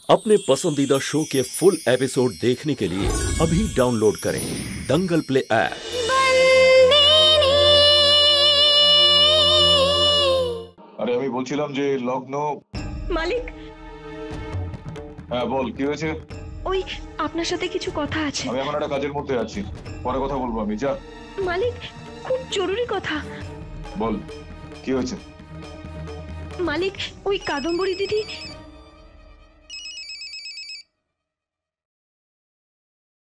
अपने पसंदीदा शो के फुल एपिसोड देखने के लिए अभी डाउनलोड करें दंगल प्ले ऐप। আরে আমি বলছিলাম যে লগ্ন মালিক। হ্যাঁ বল, কি হয়েছে? ওই আপনার সাথে কিছু কথা আছে। আমি এখন একটা কাজের মধ্যে আছি, পরে কথা বলবো আমি। যা। মালিক, খুব জরুরি কথা। বল, কি হয়েছে? মালিক, ওই কাদম্বরী দিদি।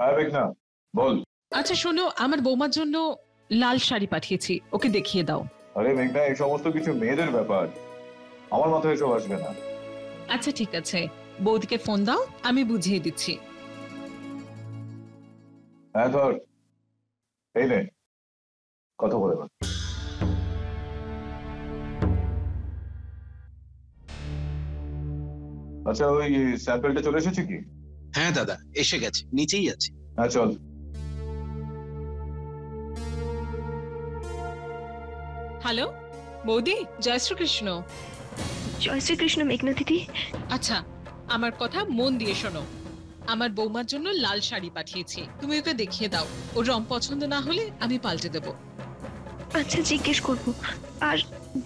হ্যাঁ মেঘনা, বল। আচ্ছা শোনো, আমার বৌমার জন্য লাল শাড়ি পাঠিয়েছি, ওকে দেখিয়ে দাও। আরে মেঘনা, এই সমস্ত কিছু মেয়েদের ব্যাপার, আমার মাথায় এসব আসবে না। আচ্ছা ঠিক আছে, বৌদিকে ফোন দাও, আমি বুঝিয়ে দিচ্ছি। হ্যাঁ ধর, এই নে, কথা বলে বল। আচ্ছা, ওই স্যাম্পলটা চলে এসেছে কি? হ্যাঁ দাদা, এসে গেছে, নিচেই আছে। হ্যাঁ চল। হ্যালো বৌদি, জয় শ্রীকৃষ্ণ। জয় শ্রীকৃষ্ণ মেঘনা দিদি। আচ্ছা, আমার কথা মন দিয়ে শোনো, আমার বৌমার জন্য লাল শাড়ি পাঠিয়েছি, তুমি ওকে দেখিয়ে দাও। ওর রং পছন্দ না হলে আমি পাল্টে দেব। আচ্ছা, জিজ্ঞেস করব। আর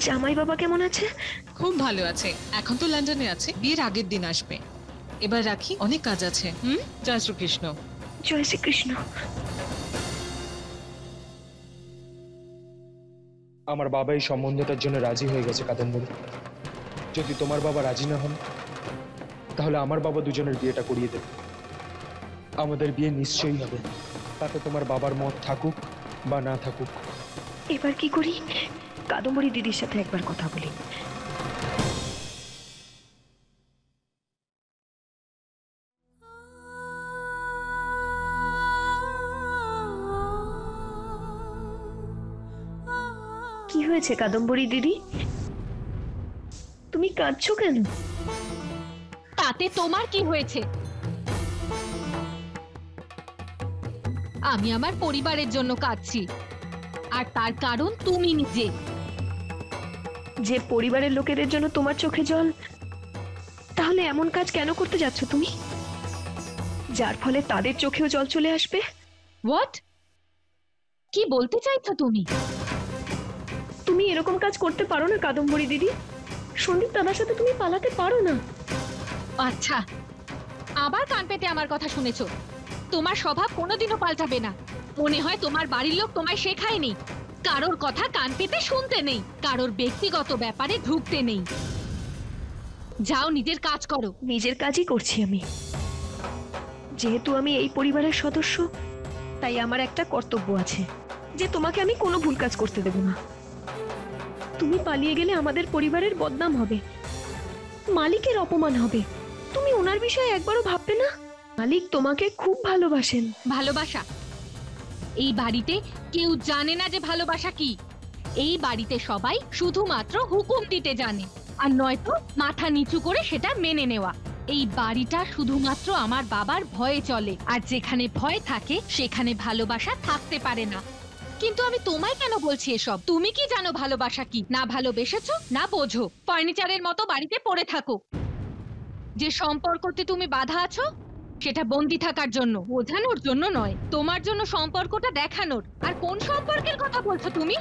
জামাই বাবা কেমন আছে? খুব ভালো আছে, এখন তো লন্ডনে আছে, বিয়ের আগের দিন আসবে। এবার রাখি, অনেক কাজ আছে। জয় শ্রীকৃষ্ণ। জয় শ্রীকৃষ্ণ। আমার বাবা এই সম্বন্ধটার জন্য রাজি হয়ে গেছে কাদম্বরী। যদি তোমার বাবা রাজি না হন তাহলে আমার বাবা দুজনের বিয়েটা করিয়ে দেবে। আমাদের বিয়ে নিশ্চয়ই হবে, তাতে তোমার বাবার মত থাকুক বা না থাকুক। এবার কি করি? কাদম্বরী দিদির সাথে একবার কথা বলি। কি হয়েছে কাদম্বরী দিদি? তুমি কাঁদছো কেন? তাতে তোমার কি হয়েছে? আমি আমার পরিবারের জন্য কাঁদছি, আর তার কারণ তুমি নিজে। যে পরিবারের লোকেদের জন্য তোমার চোখে জল, তাহলে এমন কাজ কেন করতে যাচ্ছ তুমি, যার ফলে তাদের চোখেও জল চলে আসবে? হোয়াট? কি বলতে চাইছো তুমি? তুমি এরকম কাজ করতে পারো না কাদম্বরী দিদি। সন্দীপ দাদার সাথে তুমি পালাতে পারো না। আচ্ছা, আবার কান পেতে আমার কথা শুনেছো? তোমার স্বভাব কোনোদিনও পাল্টাবে না। মনে হয় তোমার বাড়ির লোক তোমায় শেখায়নি কারোর কথা কান পেতে শুনতে নেই, কারোর ব্যক্তিগত ব্যাপারে ঢুকতে নেই। যাও, নিজের কাজ করো। নিজের কাজই করছি আমি। যেহেতু আমি এই পরিবারের সদস্য, তাই আমার একটা কর্তব্য আছে, যে তোমাকে আমি কোনো ভুল কাজ করতে দেব না। তুমি পালিয়ে গেলে আমাদের পরিবারের বদনাম হবে, মালিকের অপমান হবে। তুমি ওনার বিষয়ে একবারও ভাববে না? মালিক তোমাকে খুব ভালোবাসেন। ভালোবাসা? এই বাড়িতে কেউ জানে না যে ভালোবাসা কি। এই বাড়িতে সবাই শুধুমাত্র হুকুম দিতে জানে, আর নয়তো মাথা নিচু করে সেটা মেনে নেওয়া। এই বাড়িটা শুধুমাত্র আমার বাবার ভয়ে চলে, আর যেখানে ভয় থাকে সেখানে ভালোবাসা থাকতে পারে না। কিন্তু আমি তোমায় কেন বলছি এসব? তুমি কি জানো ভালোবাসা কি? না ভালোবেসেছো, না বোঝো। ফার্নিচারের মতো বাড়িতে পড়ে থাকো। যে সম্পর্কতে তুমি বাধা আছো, সেটা বন্দি থাকার জন্য, বোঝানোর জন্য নয়। তোমার জন্য সম্পর্কটা দেখানোর। আর কোন সম্পর্কের কথা বলছো তুমি?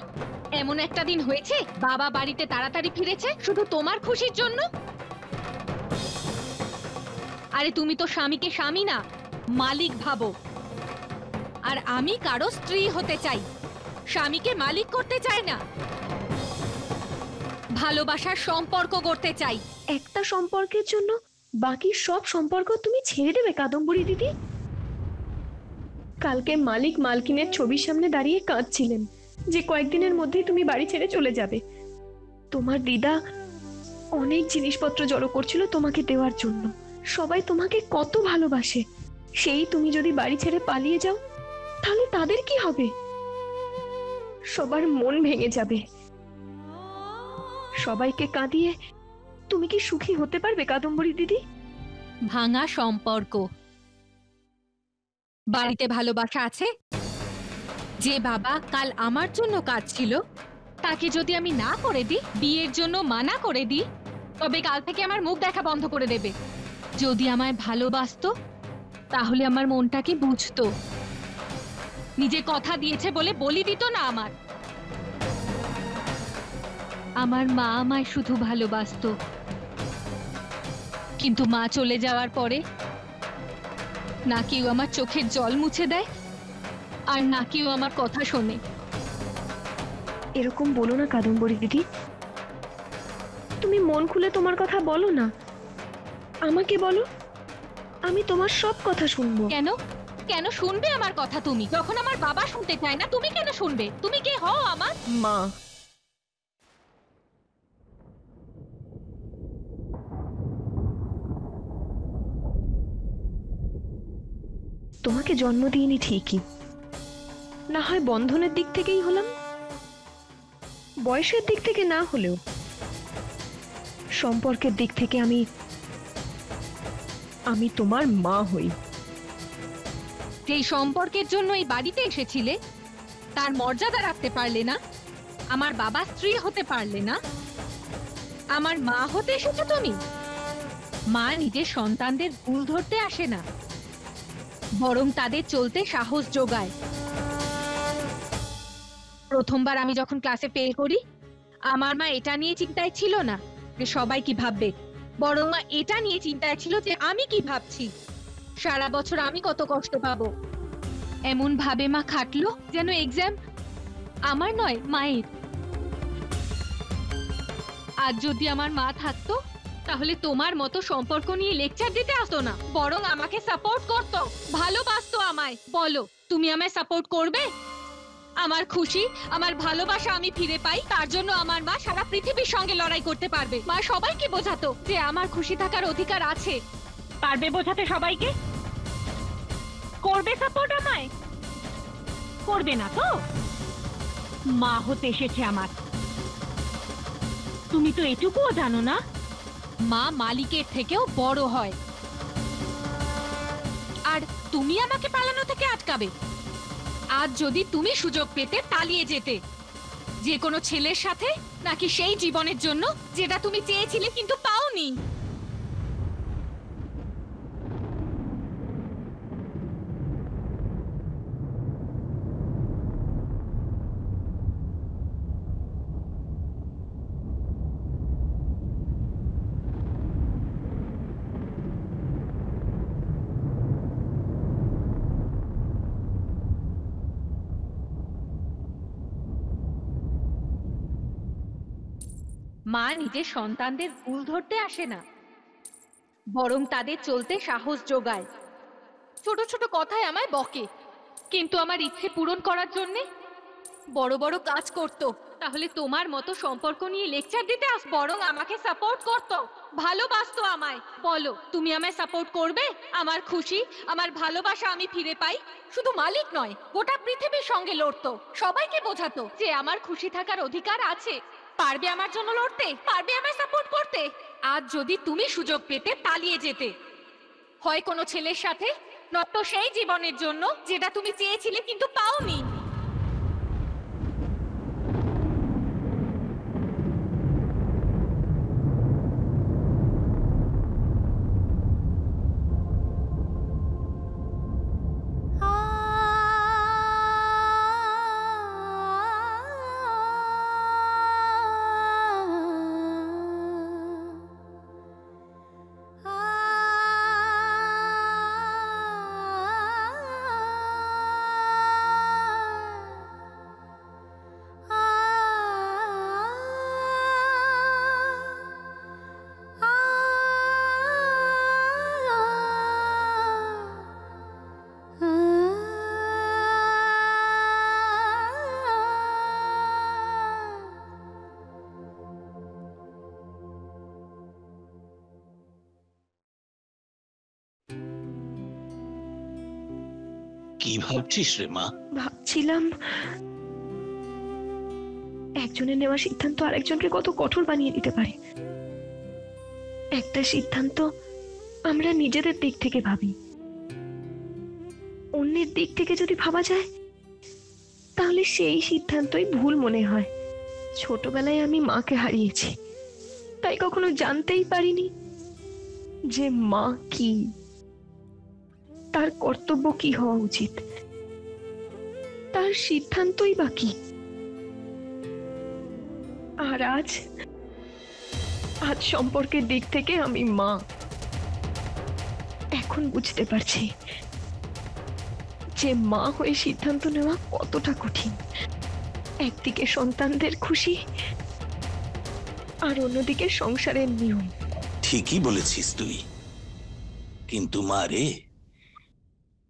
এমন একটা দিন হয়েছে বাবা বাড়িতে তাড়াতাড়ি ফিরেছে শুধু তোমার খুশির জন্য? আরে তুমি তো স্বামীকে স্বামী না, মালিক ভাবো। আর আমি কারো স্ত্রী হতে চাই, স্বামীকে মালিক করতে চাই না। ভালোবাসার সম্পর্ক করতে চাই। একটা সম্পর্কের জন্য বাকি সব সম্পর্ক তুমি ছেড়ে দেবে কাদম্বরী দিদি? কালকে মালিক মালকিনের ছবির সামনে দাঁড়িয়ে কাঁদছিলেন যে কয়েকদিনের মধ্যেই তুমি বাড়ি ছেড়ে চলে যাবে। তোমার দিদা অনেক জিনিসপত্র জড়ো করছিল তোমাকে দেওয়ার জন্য। সবাই তোমাকে কত ভালোবাসে, সেই তুমি যদি বাড়ি ছেড়ে পালিয়ে যাও, তাহলে তাদের কি হবে? সবার মন ভেঙে যাবে। সবাইকে কাঁদিয়ে তুমি কি সুখী হতে পারবে কাদম্বরী দিদি? ভাঙা সম্পর্ক। বাড়িতে ভালোবাসা আছে? যে বাবা কাল আমার জন্য কাঁদছিল, তাকে যদি আমি না করে দিই, বিয়ের জন্য মানা করে দিই, তবে কাল থেকে আমার মুখ দেখা বন্ধ করে দেবে। যদি আমায় ভালোবাসতো তাহলে আমার মনটাকে বুঝতো, নিজে কথা দিয়েছে বলে বলি দিত না। আমার মা আমায় শুধু ভালোবাসতো, কিন্তু মা চলে যাওয়ার পরে না কেউ আমার চোখের জল মুছে দেয় আর না কেউ আমার কথা শোনে। এরকম বলো না কাদম্বরী দিদি, তুমি মন খুলে তোমার কথা বলো না, আমাকে বলো, আমি তোমার সব কথা শুনবো। কেন কেন শুনবে আমার কথা তুমি? যখন আমার বাবা শুনতে চায় না, তুমি কেন শুনবে? তুমি কে হও আমার? মা। তোমাকে জন্ম দিইনি ঠিকই, না হয় বন্ধনের দিক থেকেই হলাম, বয়সের দিক থেকে না হলেও সম্পর্কের দিক থেকে আমি তোমার মা হই। যেই সম্পর্কের জন্য এই বাড়িতে এসেছিলে তার মর্যাদা রাখতে পারলে না, আমার বাবা স্ত্রী হতে পারলে না, আমার মা হতে এসেছো তুমি। মা নিজের সন্তানদের ভুল ধরতে আসে না, বরং তাদের চলতে সাহস যোগায়। প্রথমবার আমি যখন ক্লাসে ফেল করি, আমার মা এটা নিয়ে চিন্তায় ছিল না যে সবাই কি ভাববে, বরং মা এটা নিয়ে চিন্তায় ছিল যে আমি কি ভাবছি, সারা বছর আমি কত কষ্ট পাবো। এমন ভাবে মা খাটলো যেন এক্সাম আমার নয়, মায়ের। আজ যদি আমার মা থাকতো তাহলে তোমার মতো সম্পর্ক নিয়ে লেকচার দিতে আসতো না, বরং আমাকে সাপোর্ট করতো, ভালোবাসতো আমায়। বলো, তুমি আমায় সাপোর্ট করবে? আমার খুশি, আমার ভালোবাসা আমি ফিরে পাই, তার জন্য আমার মা সারা পৃথিবীর সঙ্গে লড়াই করতে পারবে। মা সবাইকে বোঝাতো যে আমার খুশি থাকার অধিকার আছে। পারবে বোঝাতে সবাইকে? করবে সাপোর্ট আমায়? করবে না তো? মা হতে এসেছে আমার, তুমি তো এটুকুও জানো না মা মালিকের থেকেও বড় হয়। আর তুমি আমাকে পালানো থেকে আটকাবে? আজ যদি তুমি সুযোগ পেতে পালিয়ে যেতে, যে কোনো ছেলের সাথে, নাকি সেই জীবনের জন্য যেটা তুমি চেয়েছিলে কিন্তু পাওনি? মা নিজের সন্তানদের ভুল ধরতে আসে না, বরং তাদের চলতে সাহস যোগায়। ছোট ছোট কথায় আমায় বকে, কিন্তু আমার ইচ্ছে পূরণ করার জন্য বড় বড় কাজ করত। তাহলে তোমার মতো সম্পর্ক নিয়ে লেকচার দিতে আস, বরং আমাকে সাপোর্ট করত, ভালোবাসতো আমায়। বলো, তুমি আমায় সাপোর্ট করবে? আমার খুশি, আমার ভালোবাসা আমি ফিরে পাই। শুধু মালিক নয়, গোটা পৃথিবীর সঙ্গে লড়তো, সবাইকে বোঝাতো যে আমার খুশি থাকার অধিকার আছে। পারবে আমার জন্য লড়তে? পারবে আমায় সাপোর্ট করতে? আজ যদি তুমি সুযোগ পেতে পালিয়ে যেতে, হয় কোনো ছেলের সাথে, নয়তো সেই জীবনের জন্য যেটা তুমি চেয়েছিলে কিন্তু পাওনি। কি ভাবছিস রে মা? ভাবছিলাম একজনের নেওয়া সিদ্ধান্ত আরেকজনকে কত কঠোর বানিয়ে দিতে পারে। একটা সিদ্ধান্ত আমরা নিজেদের দিক থেকে ভাবি, অন্যের দিক থেকে যদি ভাবা যায় তাহলে সেই সিদ্ধান্তই ভুল মনে হয়। ছোটবেলায় আমি মাকে হারিয়েছি, তাই কখনো জানতেই পারিনি যে মা কি, তার কর্তব্য কি হওয়া উচিত, তার সিদ্ধান্তই বা কি। আর আজ সম্পর্কের দিক থেকে আমি মা। এখন বুঝতে পারছি যে মা হয়ে সিদ্ধান্ত নেওয়া কতটা কঠিন। একদিকে সন্তানদের খুশি, আর অন্যদিকে সংসারের নিয়ম। ঠিকই বলেছিস তুই, কিন্তু মা রে,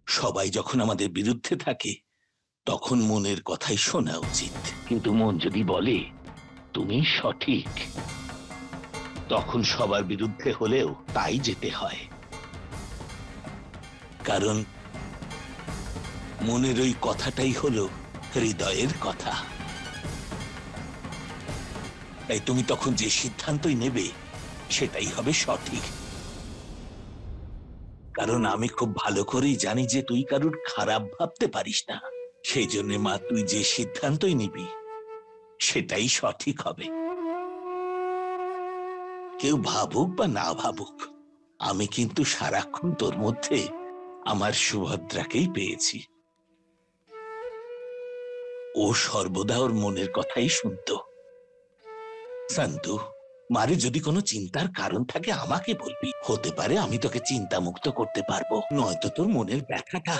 সবাই যখন আমাদের বিরুদ্ধে থাকে তখন মনের কথাই শোনা উচিত। কিন্তু মন যদি বলে তুমি সঠিক, তখন সবার বিরুদ্ধে হলেও তাই যেতে হয়। কারণ মনের ওই কথাটাই হলো হৃদয়ের কথা। তাই তুমি তখন যে সিদ্ধান্তই নেবে সেটাই হবে সঠিক। কারণ আমি খুব ভালো করেই জানি যে তুই কারুর খারাপ ভাবতে পারিস না। সেই জন্য মা, তুই যে সিদ্ধান্তই নিবি সেটাই সঠিক হবে। কেউ ভাবুক বা না ভাবুক, আমি কিন্তু সারাক্ষণ তোর মধ্যে আমার সুভদ্রাকেই পেয়েছি। ও সর্বদা ওর মনের কথাই শুনতো। সন্তু, মারে যদি কোনো চিন্তার কারণ থাকে আমাকে বলবি। হতে পারে আমি তোকে চিন্তা মুক্ত করতে পারবো, নয়তো তোর মনের ব্যথাটা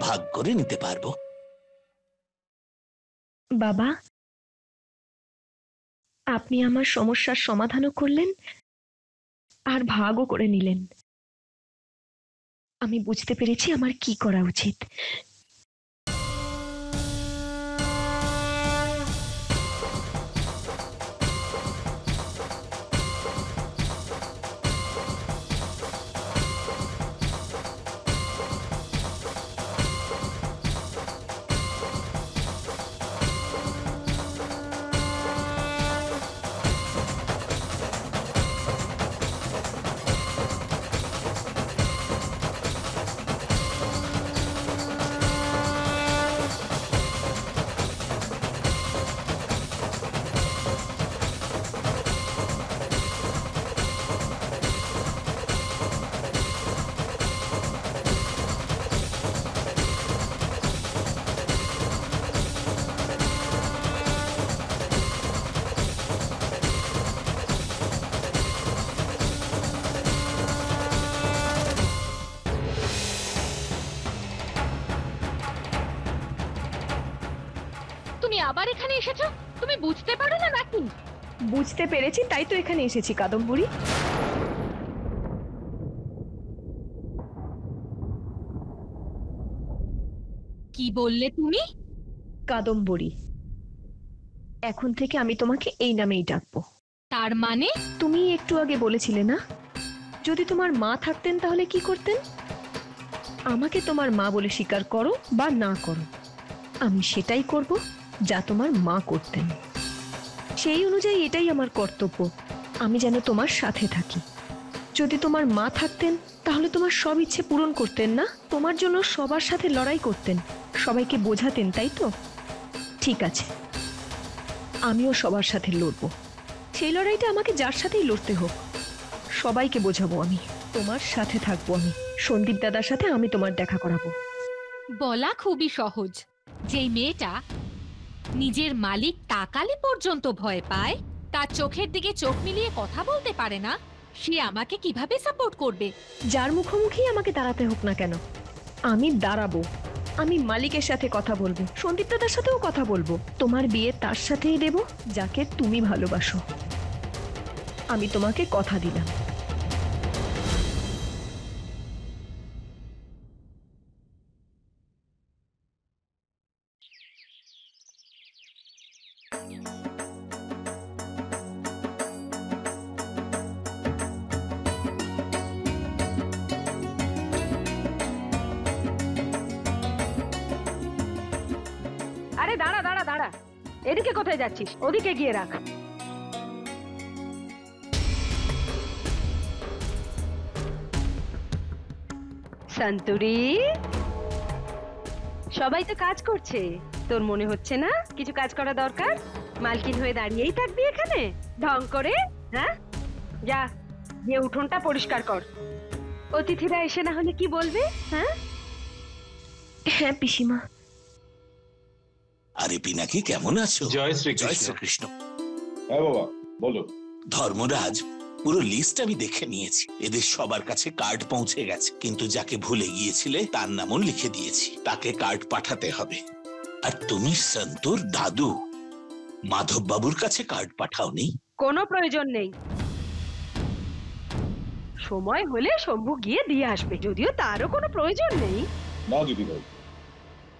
ভাগ করে নিতে পারবো। বাবা, আপনি আমার সমস্যার সমাধানও করলেন আর ভাগও করে নিলেন। আমি বুঝতে পেরেছি আমার কি করা উচিত। তুমি আবার এখানে এসেছো? তুমি বুঝতে পারো না নাকি? বুঝতে পেরেছি, তাই তো এখানে এসেছি কাদম্বরী। কি বললে তুমি? কাদম্বরী, এখন থেকে আমি তোমাকে এই নামেই ডাকবো। তার মানে? তুমি একটু আগে বলেছিলে না, যদি তোমার মা থাকতেন তাহলে কি করতেন? আমাকে তোমার মা বলে স্বীকার করো বা না করো, আমি সেটাই করব যা তোমার মা করতেন। সেই অনুযায়ী এটাই আমার কর্তব্য, আমি যেন তোমার সাথে থাকি। যদি তোমার মা থাকতেন তাহলে তোমার সব ইচ্ছে পূরণ করতেন না? তোমার জন্য সবার সাথে লড়াই করতেন, সবাইকে বোঝাতেন, তাই তো? ঠিক আছে, আমিও সবার সাথে লড়বো। সেই লড়াইটা আমাকে যার সাথেই লড়তে হোক, সবাইকে বোঝাবো আমি, তোমার সাথে থাকবো আমি। সন্দীপ দাদার সাথে আমি তোমার দেখা করাবো। বলা খুবই সহজ। যেই মেয়েটা নিজের মালিক তাকালে পর্যন্ত ভয় পায়, তার চোখের দিকে চোখ মিলিয়ে কথা বলতে পারে না, সে আমাকে কিভাবে সাপোর্ট করবে? যার মুখোমুখি আমাকে দাঁড়াতে হোক না কেন, আমি দাঁড়াবো। আমি মালিকের সাথে কথা বলবো, সন্দীপ দাদার সাথেও কথা বলবো। তোমার বিয়ে তার সাথেই দেব যাকে তুমি ভালোবাসো। আমি তোমাকে কথা দিলাম। আরে দাঁড়া দাঁড়া দাঁড়া, এদিকে কোথায় যাচ্ছিস? ওদিকে গিয়ে রাখ। সন্তুরি, সবাই তো কাজ করছে, তোর মনে হচ্ছে না কিছু কাজ করা দরকার? মালকিন হয়ে দাঁড়িয়েই থাকবি এখানে ঢং করে? হ্যাঁ, যা গিয়ে উঠোনটা পরিষ্কার কর। অতিথিরা এসে না হলে কি বলবে? হ্যাঁ হ্যাঁ পিসিমা। আরে পিনাকি, কেমন আছো? জয় শ্রী জয় শ্রীকৃষ্ণ। হ্যাঁ বাবা বলো। ধর্মরাজ, পুরো লিস্ট আমি দেখে নিয়েছি। এদের সবার কাছে কার্ড পৌঁছে গেছে, কিন্তু যাকে ভুলে গিয়েছিলে তার নামও লিখে দিয়েছি। তাকে কার্ড পাঠাতে হবে। আর তুমি সন্তোর দাদু মাধব বাবুর কাছে কার্ড পাঠাওনি? কোনো প্রয়োজন নেই, সময় হলে শম্ভু গিয়ে দিয়ে আসবে, যদিও তারও কোনো প্রয়োজন নেই। না দিদি ভাই,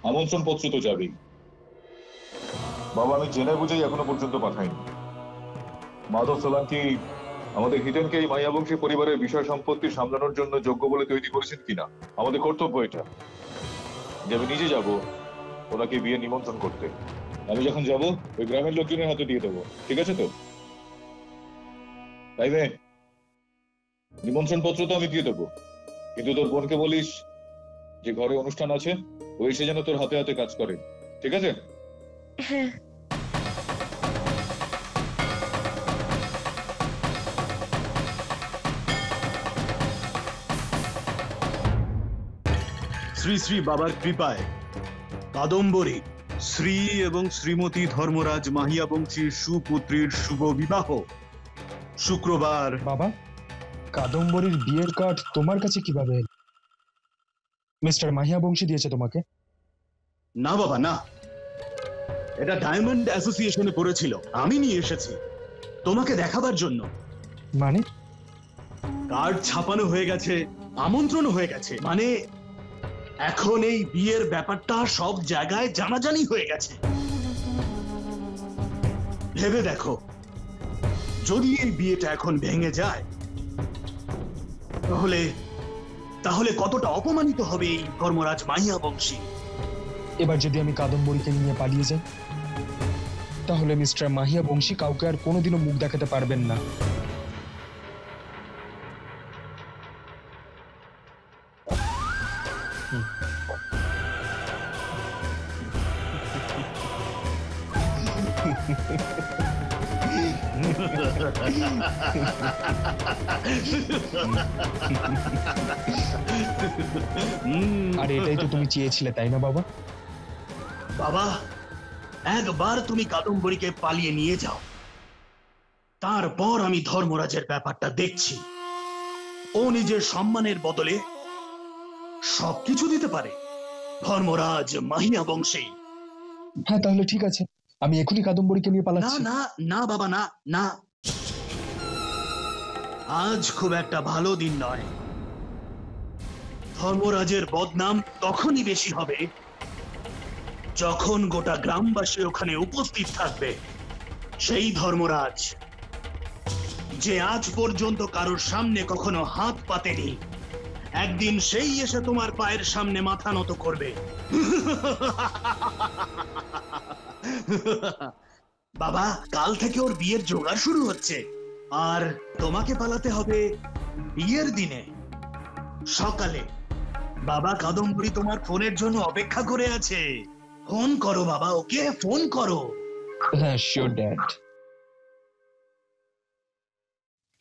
আমন্ত্রণ পত্র তো যাবেই। বাবা আমি জেনে বুঝেই এখনো পর্যন্ত পাঠাইনি। মাধব সোলাঙ্কি আমাদের হিডেনকে এই মায়াবংশী পরিবারের বিষয় সম্পত্তি সামলানোর জন্য যোগ্য বলে তৈরি করেছেন কিনা, আমাদের কর্তব্য এটা যে আমি নিজে যাব ওনাকে বিয়ে নিমন্ত্রণ করতে। আমি যখন যাব ওই গ্রামের লোকজনের হাতে দিয়ে দেবো, ঠিক আছে তো? তাই মেয়ে, নিমন্ত্রণ পত্র তো আমি দিয়ে দেবো, কিন্তু তোর বোনকে বলিস যে ঘরে অনুষ্ঠান আছে ও এসে যেন তোর হাতে হাতে কাজ করে, ঠিক আছে? হ্যাঁ। শ্রী শ্রী বাবার কৃপায় কাদম্বরী শ্রী এবং শ্রীমতী ধর্মরাজ মাহিয়া বংশীর সুপুত্রীর শুভ বিবাহ শুক্রবার। বাবা, কাদম্বরীর বিয়ের কার্ড তোমার কাছে কিভাবে? মিস্টার মাহিয়া বংশী দিয়েছে তোমাকে? না বাবা না, এটা ডায়মন্ড অ্যাসোসিয়েশনে পড়েছিল, আমি নিয়ে এসেছি তোমাকে দেখাবার জন্য। মানে? কার্ড ছাপানো হয়ে গেছে, আমন্ত্রণ হয়ে গেছে, মানে এখন এই বিয়ের ব্যাপারটা সব জায়গায় জানাজানি হয়ে গেছে। ভেবে দেখো, যদি এই বিয়েটা এখন ভেঙে যায় তাহলে তাহলে কতটা অপমানিত হবে এই ধর্মরাজ মাহিয়া বংশী। এবার যদি আমি কাদম্বরীকে নিয়ে পালিয়ে যাই তাহলে মিস্টার মাহিয়া বংশী কাউকে আর কোনোদিনও মুখ দেখাতে পারবেন না। আর এটাই তো তুমি চেয়েছিলে, তাই না বাবা? বাবা, একবার তুমি কাদম্বরীকে পালিয়ে নিয়ে যাও, তারপর আমি ধর্মরাজের ব্যাপারটা দেখছি। ও নিজের সম্মানের বদলে সবকিছু দিতে পারে। ধর্মরাজ মাহিয়া বংশী। হ্যাঁ তাহলে ঠিক আছে, আমি এখনই কাদম্বরীকে নিয়ে না পালাচ্ছি। না না বাবা, না না, আজ খুব একটা ভালো দিন নয়। ধর্মরাজের বদনাম তখনই বেশি হবে যখন গোটা গ্রামবাসী ওখানে উপস্থিত থাকবে। সেই ধর্মরাজ যে আজ পর্যন্ত কারোর সামনে কখনো হাত পাতেনি, একদিন সেই এসে তোমার পায়ের সামনে মাথা নত করবে। বাবা, কাল থেকে ওর বিয়ের জোগাড় শুরু হচ্ছে, আর তোমাকে পালাতে হবে বিয়ের দিনে সকালে। বাবা, কাদম্বরী তোমার ফোনের জন্য অপেক্ষা করে আছে। ফোন করো বাবা, ওকে ফোন করো। হ্যাঁ শিওর ড্যাড।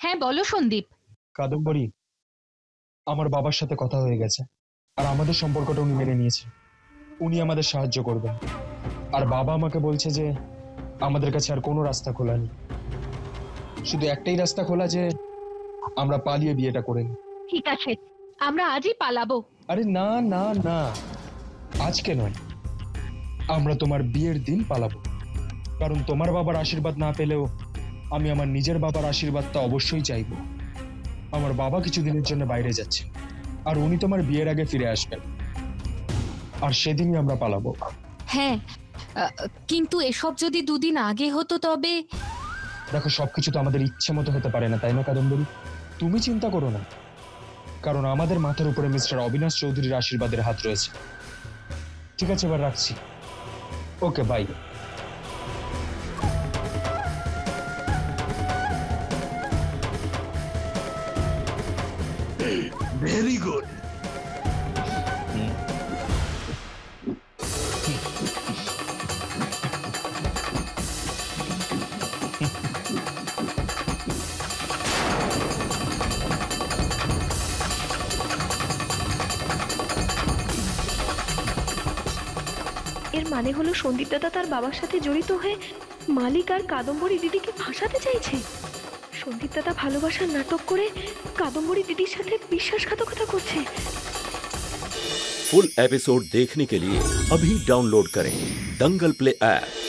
হ্যাঁ বলো সন্দীপ। কাদম্বরী, আমার বাবার সাথে কথা হয়ে গেছে, আর আমাদের সম্পর্কটা উনি মেনে নিয়েছে। উনি আমাদের সাহায্য করবেন। আর বাবা আমাকে বলছে যে আমাদের কাছে আর কোনো রাস্তা খোলা নেই, শুধু একটাই রাস্তা খোলা, যে আমরা পালিয়ে বিয়েটা করে নিই। ঠিক আছে, আমরা আজই পালাবো। আরে না না না, আজকে নয়, আমরা তোমার বিয়ের দিন পালাবো। কারণ তোমার বাবার আশীর্বাদ না পেলেও আমি আমার নিজের বাবার আশীর্বাদটা অবশ্যই চাইবো। আমার বাবা কিছুদিনের জন্য বাইরে যাচ্ছে, আর উনি তোমার বিয়ের আগে ফিরে আসবেন, আর সেদিনই আমরা পালাবো। হ্যাঁ, কিন্তু এসব যদি দুদিন আগে হতো তবে। দেখো, সবকিছু তো আমাদের ইচ্ছে মতো হতে পারে না, তাই না কাদম্বরী? তুমি চিন্তা করো না, কারণ আমাদের মাথার উপরে মিস্টার অবিনাশ চৌধুরীর আশীর্বাদের হাত রয়েছে। ঠিক আছে, এবার রাখছি। ওকে, বাই। Very good. এর মানে হলো সন্দীপ দাদা তার বাবার সাথে জড়িত হয়ে মালিক আর কাদম্বরী দিদিকে ফাঁসাতে চাইছে। সন্দীপ দাদা ভালোবাসার নাটক করে कादम्बरी दीदी साथे विश्वासघातकता करছে। फुल एपिसोड देखने के लिए अभी डाउनलोड करें दंगल प्ले ऐप।